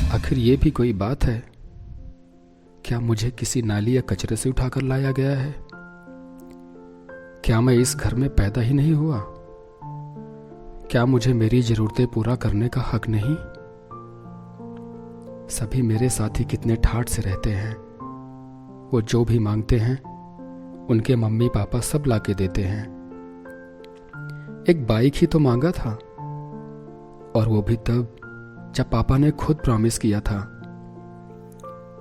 आखिर ये भी कोई बात है? क्या मुझे किसी नाली या कचरे से उठाकर लाया गया है? क्या मैं इस घर में पैदा ही नहीं हुआ? क्या मुझे मेरी जरूरतें पूरा करने का हक नहीं? सभी मेरे साथी कितने ठाठ से रहते हैं। वो जो भी मांगते हैं उनके मम्मी पापा सब लाके देते हैं। एक बाइक ही तो मांगा था, और वो भी तब जब पापा ने खुद प्रॉमिस किया था।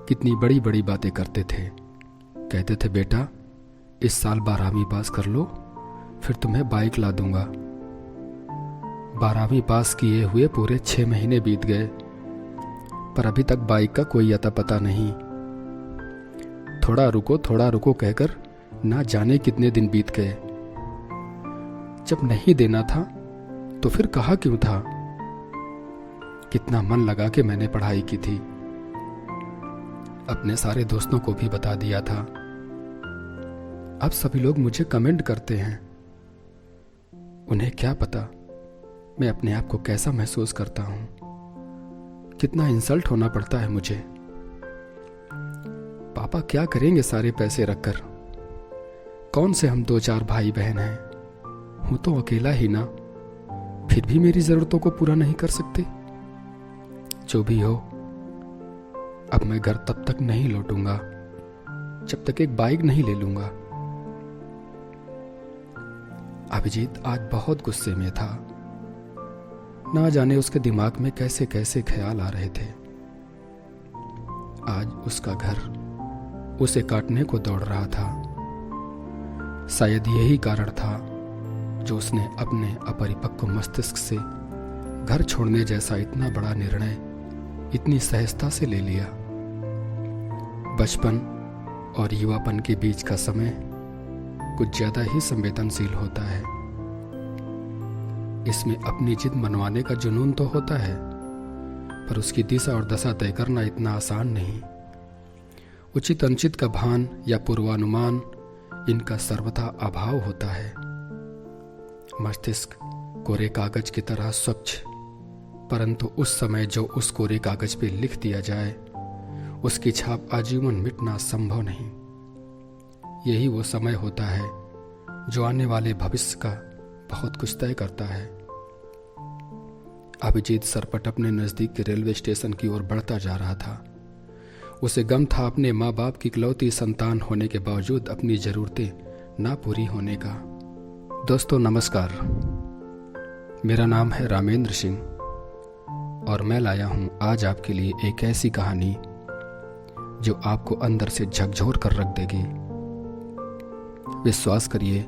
कितनी बड़ी बड़ी बातें करते थे। कहते थे, बेटा इस साल 12वीं पास कर लो, फिर तुम्हें बाइक ला दूंगा। 12वीं पास किए हुए पूरे 6 महीने बीत गए, पर अभी तक बाइक का कोई अता पता नहीं। थोड़ा रुको कहकर ना जाने कितने दिन बीत गए। जब नहीं देना था तो फिर कहा क्यों था? कितना मन लगा के मैंने पढ़ाई की थी। अपने सारे दोस्तों को भी बता दिया था। अब सभी लोग मुझे कमेंट करते हैं। उन्हें क्या पता मैं अपने आप को कैसा महसूस करता हूं, कितना इंसल्ट होना पड़ता है मुझे। पापा क्या करेंगे सारे पैसे रखकर? कौन से हम 2-4 भाई बहन हैं? हूं तो अकेला ही ना, फिर भी मेरी जरूरतों को पूरा नहीं कर सकते। जो भी हो, अब मैं घर तब तक नहीं लौटूंगा जब तक एक बाइक नहीं ले लूंगा। अभिजीत आज बहुत गुस्से में था। ना जाने उसके दिमाग में कैसे कैसे ख्याल आ रहे थे। आज उसका घर उसे काटने को दौड़ रहा था। शायद यही कारण था जो उसने अपने अपरिपक्व मस्तिष्क से घर छोड़ने जैसा इतना बड़ा निर्णय इतनी सहजता से ले लिया। बचपन और युवापन के बीच का समय कुछ ज्यादा ही संवेदनशील होता है। इसमें अपनी जिद मनवाने का जुनून तो होता है, पर उसकी दिशा और दशा तय करना इतना आसान नहीं। उचित अनुचित का भान या पूर्वानुमान, इनका सर्वथा अभाव होता है। मस्तिष्क कोरे कागज की तरह स्वच्छ, परंतु उस समय जो उस कोरे कागज पे लिख दिया जाए उसकी छाप आजीवन मिटना संभव नहीं। यही वो समय होता है जो आने वाले भविष्य का बहुत कुछ तय करता है। अभिजीत सरपट अपने नजदीक के रेलवे स्टेशन की ओर बढ़ता जा रहा था। उसे गम था अपने माँ बाप की इकलौती संतान होने के बावजूद अपनी जरूरतें ना पूरी होने का। दोस्तों नमस्कार, मेरा नाम है रामेंद्र सिंह और मैं लाया हूँ आज आपके लिए एक ऐसी कहानी जो आपको अंदर से झकझोर कर रख देगी। विश्वास करिए,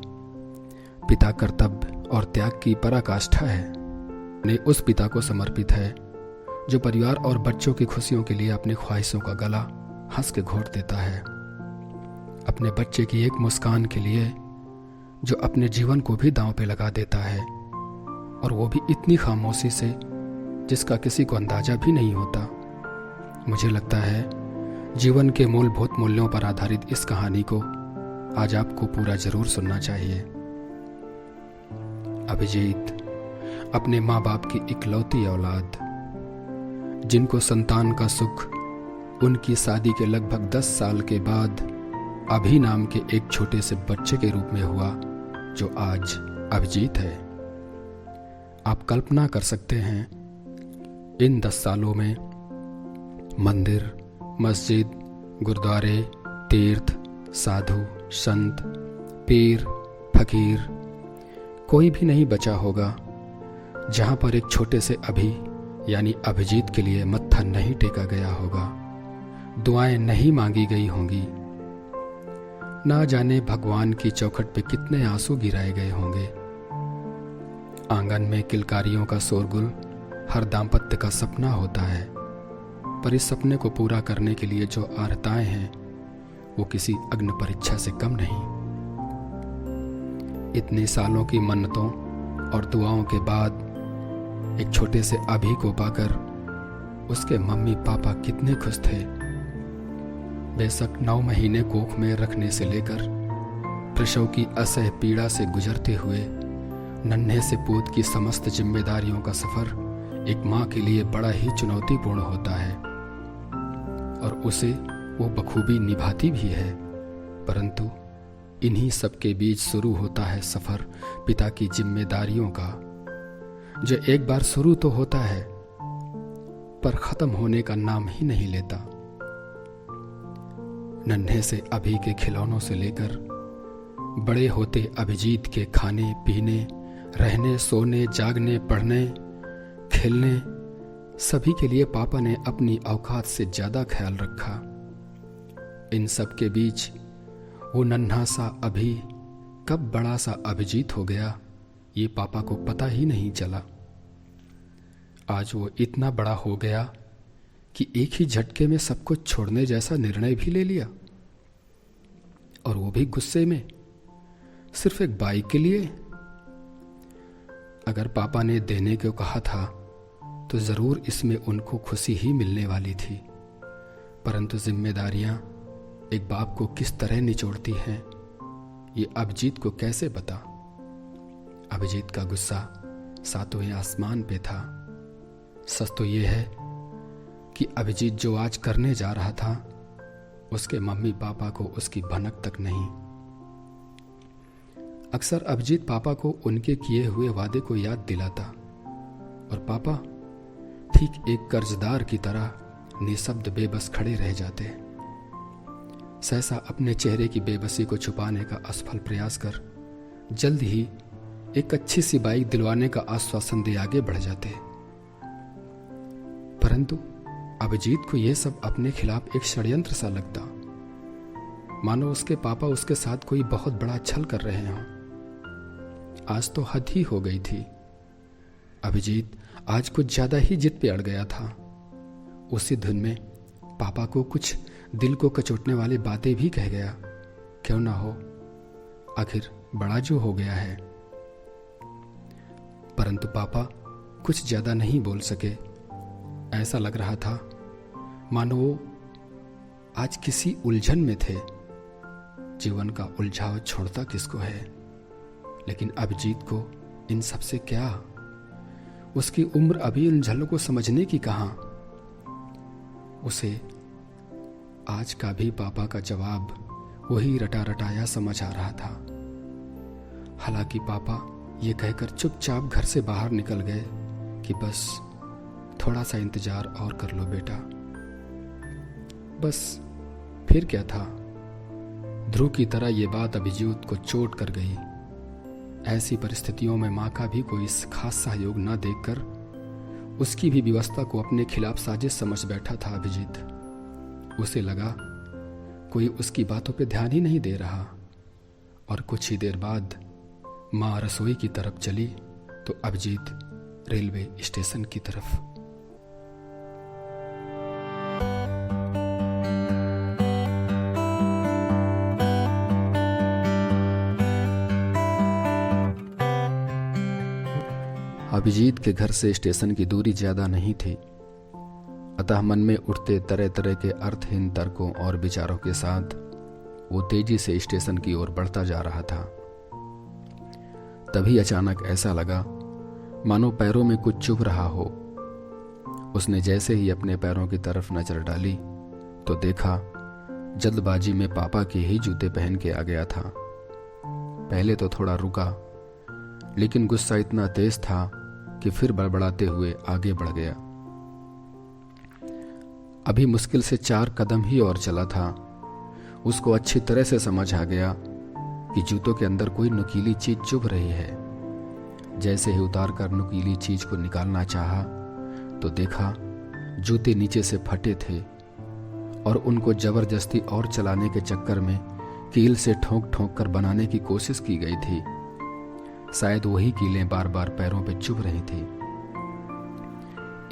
पिता कर्तव्य और त्याग की पराकाष्ठा है। ने उस पिता को समर्पित है जो परिवार और बच्चों की खुशियों के लिए अपनी ख्वाहिशों का गला हंस के घोट देता है। अपने बच्चे की एक मुस्कान के लिए जो अपने जीवन को भी दांव पे लगा देता है, और वो भी इतनी खामोशी से जिसका किसी को अंदाजा भी नहीं होता। मुझे लगता है जीवन के मूलभूत मूल्यों पर आधारित इस कहानी को आज आपको पूरा जरूर सुनना चाहिए। अभिजीत अपने माँ बाप की इकलौती औलाद, जिनको संतान का सुख उनकी शादी के लगभग 10 साल के बाद अभि नाम के एक छोटे से बच्चे के रूप में हुआ जो आज अभिजीत है। आप कल्पना कर सकते हैं इन 10 सालों में मंदिर, मस्जिद, गुरुद्वारे, तीर्थ, साधु, संत, पीर, फकीर कोई भी नहीं बचा होगा जहां पर एक छोटे से अभि यानी अभिजीत के लिए मत्था नहीं टेका गया होगा, दुआएं नहीं मांगी गई होंगी। ना जाने भगवान की चौखट पे कितने आंसू गिराए गए होंगे। आंगन में किलकारियों का शोरगुल हर दाम्पत्य का सपना होता है, पर इस सपने को पूरा करने के लिए जो आर्ताएं हैं वो किसी अग्नि परीक्षा से कम नहीं। इतने सालों की मन्नतों और दुआओं के बाद एक छोटे से अभि को पाकर उसके मम्मी पापा कितने खुश थे। बेशक 9 महीने कोख में रखने से लेकर प्रसव की असह्य पीड़ा से गुजरते हुए नन्हे से पूत की समस्त जिम्मेदारियों का सफर एक माँ के लिए बड़ा ही चुनौतीपूर्ण होता है। और उसे वो बखूबी निभाती भी है। परंतु इन्हीं सब के बीच शुरू होता है सफ़र पिता की जिम्मेदारियों का, जो एक बार शुरू तो होता है पर ख़त्म होने का नाम ही नहीं लेता। नन्हे से अभी के खिलौनों से लेकर बड़े होते अभिजीत के खाने पीने, रहने सोने, जागने, पढ़ने, खेलने, सभी के लिए पापा ने अपनी औकात से ज़्यादा ख्याल रखा। इन सब के बीच वो नन्हा सा अभी कब बड़ा सा अभिजीत हो गया, ये पापा को पता ही नहीं चला। आज वो इतना बड़ा हो गया कि एक ही झटके में सब कुछ छोड़ने जैसा निर्णय भी ले लिया, और वो भी गुस्से में, सिर्फ एक बाइक के लिए। अगर पापा ने देने को कहा था तो जरूर इसमें उनको खुशी ही मिलने वाली थी, परंतु जिम्मेदारियां एक बाप को किस तरह निचोड़ती हैं, ये अभिजीत को कैसे बता। अभिजीत का गुस्सा सातवें आसमान पे था। सच तो ये है कि अभिजीत जो आज करने जा रहा था, उसके मम्मी पापा को उसकी भनक तक नहीं। अक्सर अभिजीत पापा को उनके किए हुए वादे को याद दिलाता, और पापा ठीक एक कर्जदार की तरह निशब्द बेबस खड़े रह जाते। सहसा अपने चेहरे की बेबसी को छुपाने का असफल प्रयास कर जल्द ही एक अच्छी सी बाइक दिलवाने का आश्वासन दे आगे बढ़ जाते। परंतु अभिजीत को यह सब अपने खिलाफ एक षड्यंत्र सा लगता, मानो उसके पापा उसके साथ कोई बहुत बड़ा छल कर रहे हों। आज तो हद ही हो गई थी। अभिजीत आज कुछ ज्यादा ही जिद पे अड़ गया था। उसी धुन में पापा को कुछ दिल को कचोटने वाली बातें भी कह गया। क्यों ना हो, आखिर बड़ा जो हो गया है। परंतु पापा कुछ ज्यादा नहीं बोल सके। ऐसा लग रहा था मानो वो आज किसी उलझन में थे। जीवन का उलझाव छोड़ता किसको है, लेकिन अभिजीत को इन सब से क्या। उसकी उम्र अभी इन झलों को समझने की कहां। उसे आज का भी पापा का जवाब वही रटा रटाया समझ आ रहा था। हालांकि पापा ये कहकर चुपचाप घर से बाहर निकल गए कि बस थोड़ा सा इंतजार और कर लो बेटा। बस फिर क्या था। ध्रुव की तरह ये बात अभिजीत को चोट कर गई। ऐसी परिस्थितियों में माँ का भी कोई खास सहयोग न देखकर उसकी भी व्यवस्था को अपने खिलाफ साजिश समझ बैठा था अभिजीत। उसे लगा कोई उसकी बातों पे ध्यान ही नहीं दे रहा। और कुछ ही देर बाद माँ रसोई की तरफ चली तो अभिजीत रेलवे स्टेशन की तरफ। अभिजीत के घर से स्टेशन की दूरी ज्यादा नहीं थी, अतः मन में उठते तरह तरह के अर्थहीन तर्कों और विचारों के साथ वो तेजी से स्टेशन की ओर बढ़ता जा रहा था। तभी अचानक ऐसा लगा मानो पैरों में कुछ चुभ रहा हो। उसने जैसे ही अपने पैरों की तरफ नजर डाली तो देखा जल्दबाजी में पापा के ही जूते पहन के आ गया था। पहले तो थोड़ा रुका, लेकिन गुस्सा इतना तेज था कि फिर बड़बड़ाते हुए आगे बढ़ गया। अभी मुश्किल से 4 कदम ही और चला था, उसको अच्छी तरह से समझ आ गया कि जूतों के अंदर कोई नुकीली चीज चुभ रही है। जैसे ही उतार कर नुकीली चीज को निकालना चाहा तो देखा जूते नीचे से फटे थे और उनको जबरदस्ती और चलाने के चक्कर में कील से ठोंक ठोंक कर बनाने की कोशिश की गई थी। शायद वही कीलें बार बार पैरों पे चुभ रही थी।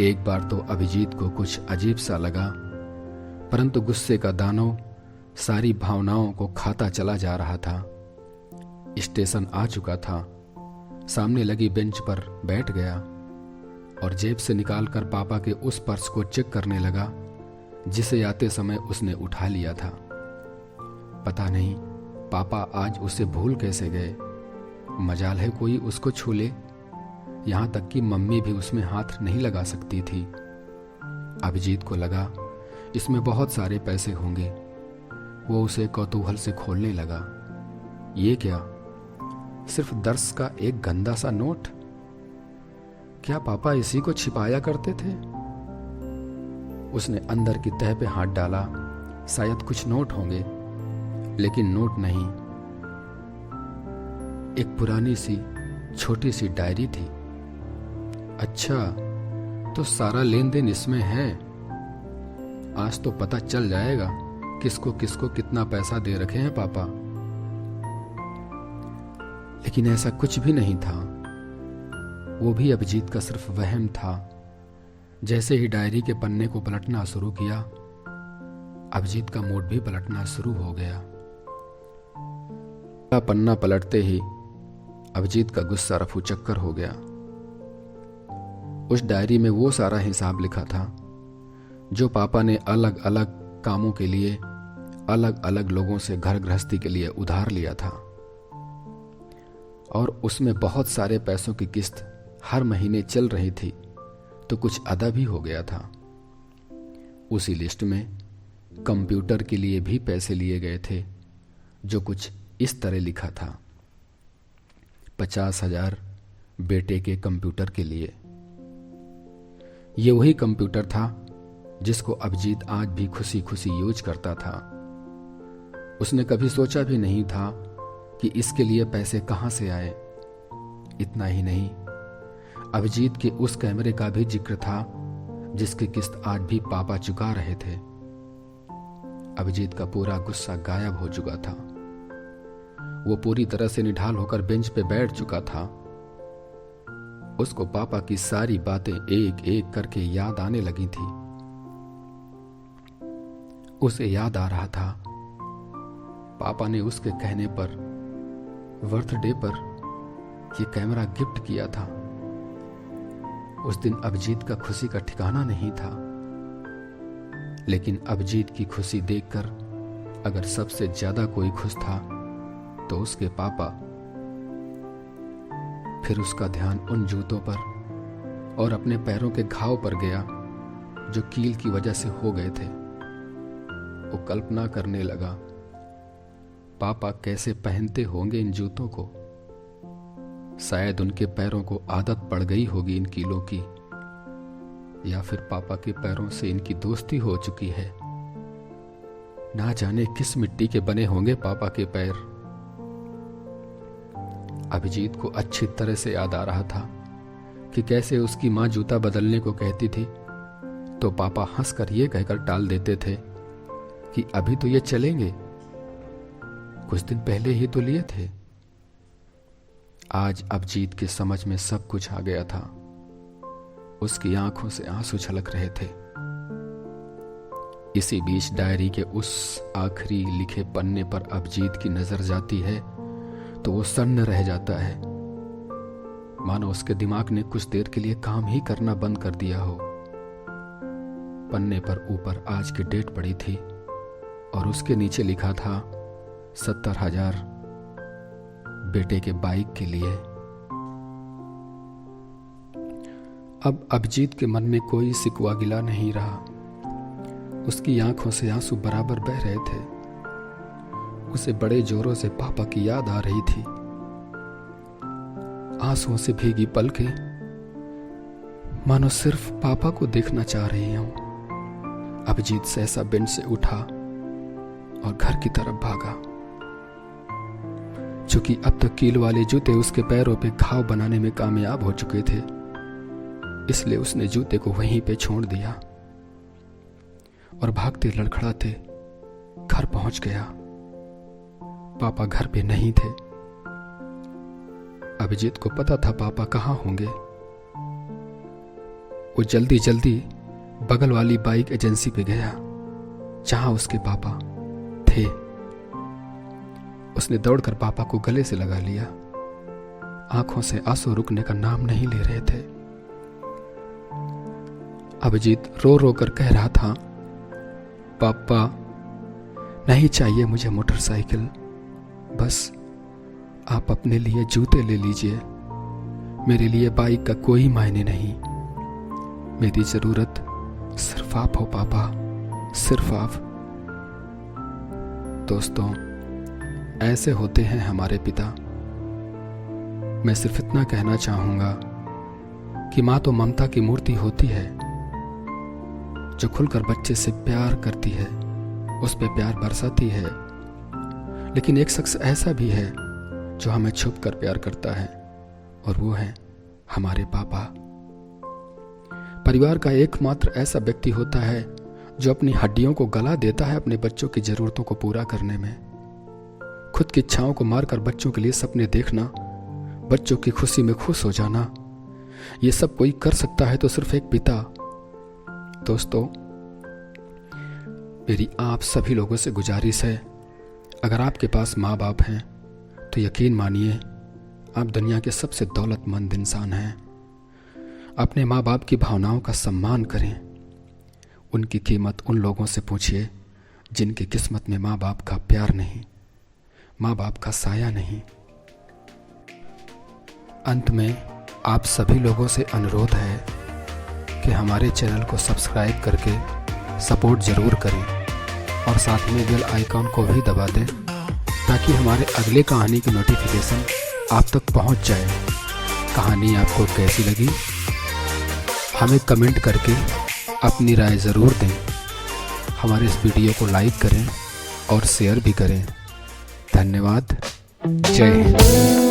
एक बार तो अभिजीत को कुछ अजीब सा लगा, परंतु गुस्से का दानव सारी भावनाओं को खाता चला जा रहा था। स्टेशन आ चुका था, सामने लगी बेंच पर बैठ गया और जेब से निकालकर पापा के उस पर्स को चेक करने लगा जिसे आते समय उसने उठा लिया था। पता नहीं पापा आज उसे भूल कैसे गए। मजाल है कोई उसको छू ले, यहां तक कि मम्मी भी उसमें हाथ नहीं लगा सकती थी। अभिजीत को लगा इसमें बहुत सारे पैसे होंगे। वो उसे कौतूहल से खोलने लगा। ये क्या, सिर्फ 10 का एक गंदा सा नोट? क्या पापा इसी को छिपाया करते थे? उसने अंदर की तह पे हाथ डाला। शायद कुछ नोट होंगे, लेकिन नोट नहीं। एक पुरानी सी छोटी सी डायरी थी। अच्छा, तो सारा लेन देन इसमें है। आज तो पता चल जाएगा किसको किसको कितना पैसा दे रखे हैं पापा। लेकिन ऐसा कुछ भी नहीं था। वो भी अभिजीत का सिर्फ वहम था। जैसे ही डायरी के पन्ने को पलटना शुरू किया, अभिजीत का मूड भी पलटना शुरू हो गया। पन्ना पलटते ही अभिजीत का गुस्सा रफू चक्कर हो गया। उस डायरी में वो सारा हिसाब लिखा था जो पापा ने अलग अलग कामों के लिए अलग अलग लोगों से घर गृहस्थी के लिए उधार लिया था, और उसमें बहुत सारे पैसों की किस्त हर महीने चल रही थी, तो कुछ अदा भी हो गया था। उसी लिस्ट में कंप्यूटर के लिए भी पैसे लिए गए थे, जो कुछ इस तरह लिखा था, 50,000 बेटे के कंप्यूटर के लिए। ये वही कंप्यूटर था जिसको अभिजीत आज भी खुशी खुशी यूज करता था। उसने कभी सोचा भी नहीं था कि इसके लिए पैसे कहां से आए। इतना ही नहीं, अभिजीत के उस कैमरे का भी जिक्र था जिसकी किस्त आज भी पापा चुका रहे थे। अभिजीत का पूरा गुस्सा गायब हो चुका था। वो पूरी तरह से निढाल होकर बेंच पे बैठ चुका था। उसको पापा की सारी बातें एक एक करके याद आने लगी थी। उसे याद आ रहा था पापा ने उसके कहने पर बर्थडे पर यह कैमरा गिफ्ट किया था। उस दिन अभिजीत का खुशी का ठिकाना नहीं था। लेकिन अभिजीत की खुशी देखकर अगर सबसे ज्यादा कोई खुश था तो उसके पापा। फिर उसका ध्यान उन जूतों पर और अपने पैरों के घाव पर गया जो कील की वजह से हो गए थे। वो कल्पना करने लगा, पापा कैसे पहनते होंगे इन जूतों को। शायद उनके पैरों को आदत पड़ गई होगी इन कीलों की, या फिर पापा के पैरों से इनकी दोस्ती हो चुकी है। ना जाने किस मिट्टी के बने होंगे पापा के पैर। अभिजीत को अच्छी तरह से याद आ रहा था कि कैसे उसकी माँ जूता बदलने को कहती थी तो पापा हंसकर ये कहकर टाल देते थे कि अभी तो ये चलेंगे, कुछ दिन पहले ही तो लिए थे। आज अभिजीत की समझ में सब कुछ आ गया था। उसकी आंखों से आंसू छलक रहे थे। इसी बीच डायरी के उस आखिरी लिखे पन्ने पर अभिजीत की नजर जाती है तो वो सन्न रह जाता है, मानो उसके दिमाग ने कुछ देर के लिए काम ही करना बंद कर दिया हो। पन्ने पर ऊपर आज की डेट पड़ी थी और उसके नीचे लिखा था 70,000 बेटे के बाइक के लिए। अब अभिजीत के मन में कोई सिकवा गिला नहीं रहा। उसकी आंखों से आंसू बराबर बह रहे थे। उसे बड़े जोरों से पापा की याद आ रही थी। आंसुओं से भीगी पलकें मानो सिर्फ पापा को देखना चाह रही हूं। अभिजीत सहसा बेंच से उठा और घर की तरफ भागा। चूंकि अब तक कील वाले जूते उसके पैरों पे घाव बनाने में कामयाब हो चुके थे, इसलिए उसने जूते को वहीं पे छोड़ दिया और भागते लड़खड़ाते घर पहुंच गया। पापा घर पे नहीं थे। अभिजीत को पता था पापा कहां होंगे। वो जल्दी जल्दी बगल वाली बाइक एजेंसी पे गया जहां उसके पापा थे। उसने दौड़कर पापा को गले से लगा लिया। आंखों से आंसू रुकने का नाम नहीं ले रहे थे। अभिजीत रो रो कर कह रहा था, पापा नहीं चाहिए मुझे मोटरसाइकिल, बस आप अपने लिए जूते ले लीजिए। मेरे लिए बाइक का कोई मायने नहीं। मेरी जरूरत सिर्फ आप हो पापा, सिर्फ आप। दोस्तों, ऐसे होते हैं हमारे पिता। मैं सिर्फ इतना कहना चाहूँगा कि माँ तो ममता की मूर्ति होती है, जो खुलकर बच्चे से प्यार करती है, उस पे प्यार बरसाती है। लेकिन एक शख्स ऐसा भी है जो हमें छुप कर प्यार करता है, और वो है हमारे पापा। परिवार का एकमात्र ऐसा व्यक्ति होता है जो अपनी हड्डियों को गला देता है अपने बच्चों की जरूरतों को पूरा करने में। खुद की इच्छाओं को मारकर बच्चों के लिए सपने देखना, बच्चों की खुशी में खुश हो जाना, ये सब कोई कर सकता है तो सिर्फ एक पिता। दोस्तों, मेरी आप सभी लोगों से गुजारिश है, अगर आपके पास माँ बाप हैं तो यकीन मानिए आप दुनिया के सबसे दौलतमंद इंसान हैं। अपने माँ बाप की भावनाओं का सम्मान करें। उनकी कीमत उन लोगों से पूछिए जिनकी किस्मत में माँ बाप का प्यार नहीं, माँ बाप का साया नहीं। अंत में आप सभी लोगों से अनुरोध है कि हमारे चैनल को सब्सक्राइब करके सपोर्ट ज़रूर करें, और साथ में बेल आइकॉन को भी दबा दें ताकि हमारे अगले कहानी की नोटिफिकेशन आप तक पहुंच जाए। कहानी आपको कैसी लगी हमें कमेंट करके अपनी राय ज़रूर दें। हमारे इस वीडियो को लाइक करें और शेयर भी करें। धन्यवाद। जय हिंद।